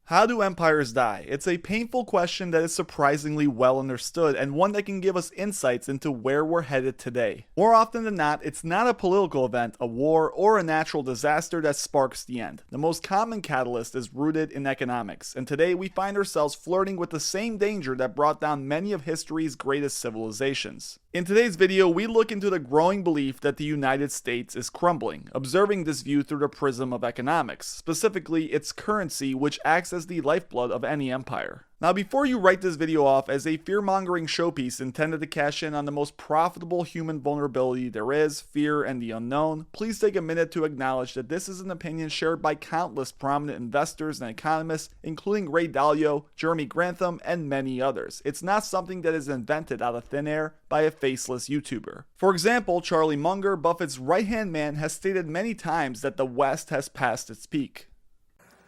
How do empires die? It's a painful question that is surprisingly well understood and one that can give us insights into where we're headed today. More often than not, it's not a political event, a war, or a natural disaster that sparks the end. The most common catalyst is rooted in economics, and today we find ourselves flirting with the same danger that brought down many of history's greatest civilizations. In today's video, we look into the growing belief that the United States is crumbling, observing this view through the prism of economics, specifically its currency, which acts as the lifeblood of any empire. Now, before you write this video off as a fear-mongering showpiece intended to cash in on the most profitable human vulnerability there is, fear and the unknown, please take a minute to acknowledge that this is an opinion shared by countless prominent investors and economists, including Ray Dalio, Jeremy Grantham, and many others. It's not something that is invented out of thin air by a faceless YouTuber. For example, Charlie Munger, Buffett's right-hand man, has stated many times that the West has passed its peak.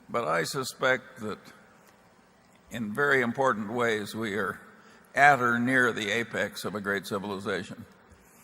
But I suspect that in very important ways we are at or near the apex of a great civilization.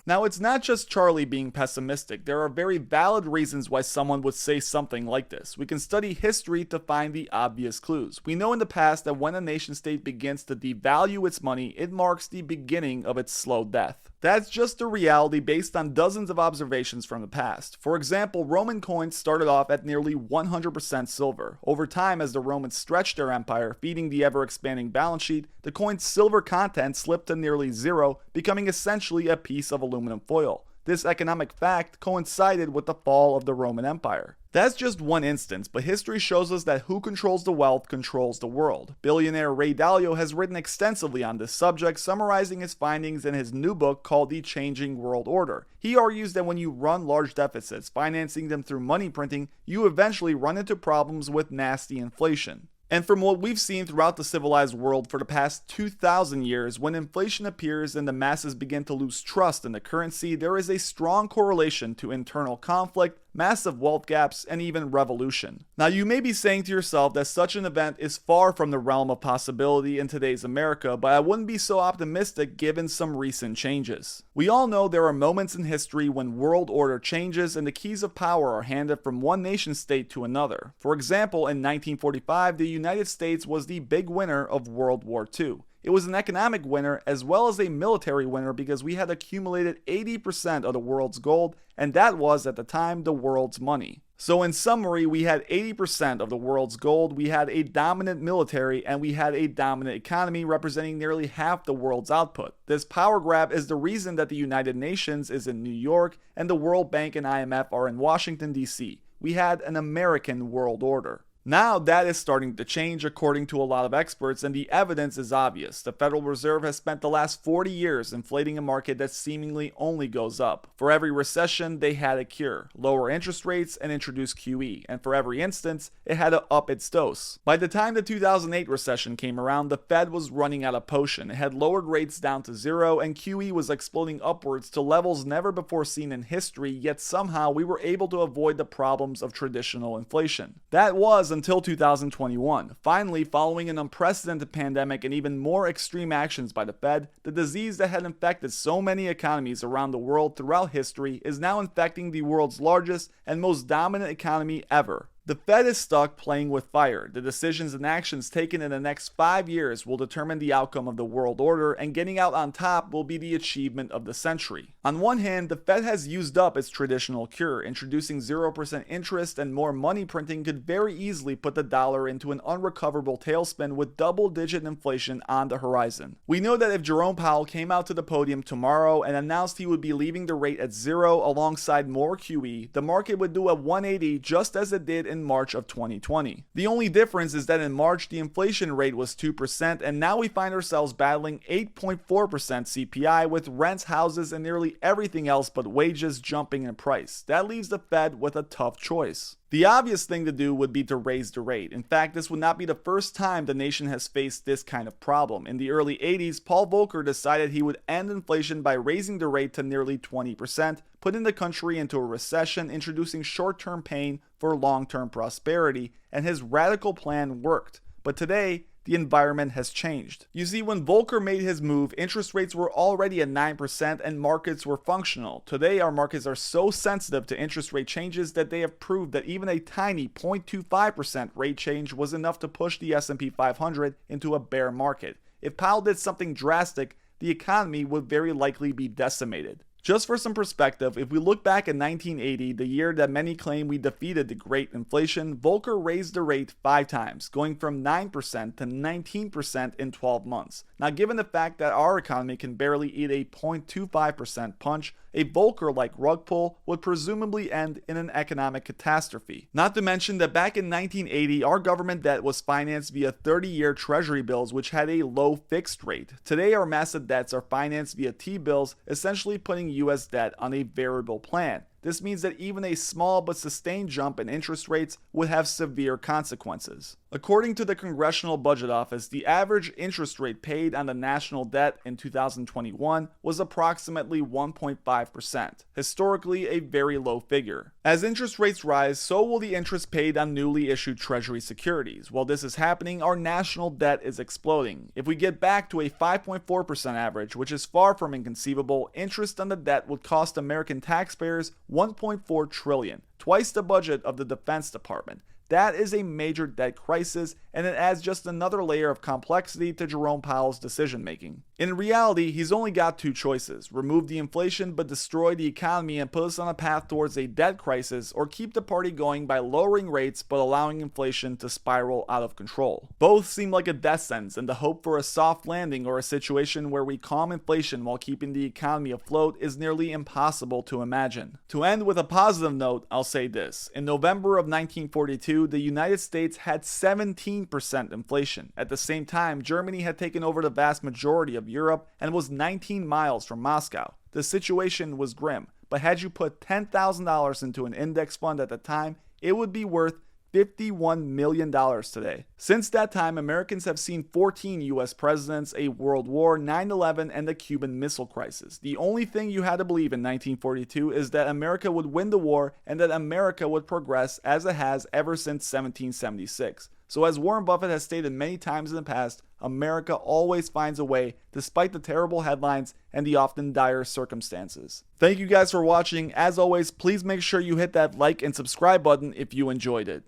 Now, it's not just Charlie being pessimistic. There are very valid reasons why someone would say something like this. We can study history to find the obvious clues. We know in the past that when a nation state begins to devalue its money, it marks the beginning of its slow death. That's just a reality based on dozens of observations from the past. For example, Roman coins started off at nearly 100% silver. Over time, as the Romans stretched their empire, feeding the ever-expanding balance sheet, the coin's silver content slipped to nearly zero, becoming essentially a piece of aluminum foil. This economic fact coincided with the fall of the Roman Empire. That's just one instance, but history shows us that who controls the wealth controls the world. Billionaire Ray Dalio has written extensively on this subject, summarizing his findings in his new book called The Changing World Order. He argues that when you run large deficits, financing them through money printing, you eventually run into problems with nasty inflation. And from what we've seen throughout the civilized world for the past 2,000 years, when inflation appears and the masses begin to lose trust in the currency, there is a strong correlation to internal conflict, massive wealth gaps, and even revolution. Now, you may be saying to yourself that such an event is far from the realm of possibility in today's America, but I wouldn't be so optimistic given some recent changes. We all know there are moments in history when world order changes and the keys of power are handed from one nation state to another. For example, in 1945, the United States was the big winner of World War II. It was an economic winner as well as a military winner because we had accumulated 80% of the world's gold, and that was at the time the world's money. So in summary, we had 80% of the world's gold, we had a dominant military, and we had a dominant economy representing nearly half the world's output. This power grab is the reason that the United Nations is in New York and the World Bank and IMF are in Washington, D.C. We had an American world order. Now that is starting to change according to a lot of experts, and the evidence is obvious. The Federal Reserve has spent the last 40 years inflating a market that seemingly only goes up. For every recession, they had a cure: lower interest rates and introduce QE, and for every instance, it had to up its dose. By the time the 2008 recession came around, the Fed was running out of potion. It had lowered rates down to zero, and QE was exploding upwards to levels never before seen in history, yet somehow we were able to avoid the problems of traditional inflation. That was until 2021. Finally, following an unprecedented pandemic and even more extreme actions by the Fed, the disease that had infected so many economies around the world throughout history is now infecting the world's largest and most dominant economy ever. The Fed is stuck playing with fire. The decisions and actions taken in the next 5 years will determine the outcome of the world order, and getting out on top will be the achievement of the century. On one hand, the Fed has used up its traditional cure. Introducing 0% interest and more money printing could very easily put the dollar into an unrecoverable tailspin with double-digit inflation on the horizon. We know that if Jerome Powell came out to the podium tomorrow and announced he would be leaving the rate at zero alongside more QE, the market would do a 180 just as it did in March of 2020. The only difference is that in March the inflation rate was 2%, and now we find ourselves battling 8.4% CPI with rents, houses, and nearly everything else but wages jumping in price. That leaves the Fed with a tough choice. The obvious thing to do would be to raise the rate. In fact, this would not be the first time the nation has faced this kind of problem. In the early 80s, Paul Volcker decided he would end inflation by raising the rate to nearly 20%, putting the country into a recession, introducing short-term pain for long-term prosperity, and his radical plan worked. But today, the environment has changed. You see, when Volcker made his move, interest rates were already at 9% and markets were functional. Today, our markets are so sensitive to interest rate changes that they have proved that even a tiny 0.25% rate change was enough to push the S&P 500 into a bear market. If Powell did something drastic, the economy would very likely be decimated. Just for some perspective, if we look back at 1980, the year that many claim we defeated the Great Inflation, Volcker raised the rate 5 times, going from 9% to 19% in 12 months. Now, given the fact that our economy can barely eat a 0.25% punch, a Volcker-like rug pull would presumably end in an economic catastrophe. Not to mention that back in 1980, our government debt was financed via 30-year treasury bills which had a low fixed rate. Today, our massive debts are financed via T-bills, essentially putting US debt on a variable plan. This means that even a small but sustained jump in interest rates would have severe consequences. According to the Congressional Budget Office, the average interest rate paid on the national debt in 2021 was approximately 1.5%, historically a very low figure. As interest rates rise, so will the interest paid on newly issued Treasury securities. While this is happening, our national debt is exploding. If we get back to a 5.4% average, which is far from inconceivable, interest on the debt would cost American taxpayers $1.4 trillion, twice the budget of the Defense Department. That is a major debt crisis, and it adds just another layer of complexity to Jerome Powell's decision making. In reality, he's only got 2 choices: remove the inflation but destroy the economy and put us on a path towards a debt crisis, or keep the party going by lowering rates but allowing inflation to spiral out of control. Both seem like a death sentence, and the hope for a soft landing or a situation where we calm inflation while keeping the economy afloat is nearly impossible to imagine. To end with a positive note, I'll say this. In November of 1942, the United States had 17% inflation. At the same time, Germany had taken over the vast majority of Europe and was 19 miles from Moscow. The situation was grim, but had you put $10,000 into an index fund at the time, it would be worth $51 million today. Since that time, Americans have seen 14 US presidents, a world war, 9/11, and the Cuban Missile Crisis. The only thing you had to believe in 1942 is that America would win the war and that America would progress as it has ever since 1776. So as Warren Buffett has stated many times in the past, America always finds a way despite the terrible headlines and the often dire circumstances. Thank you guys for watching. As always, please make sure you hit that like and subscribe button if you enjoyed it.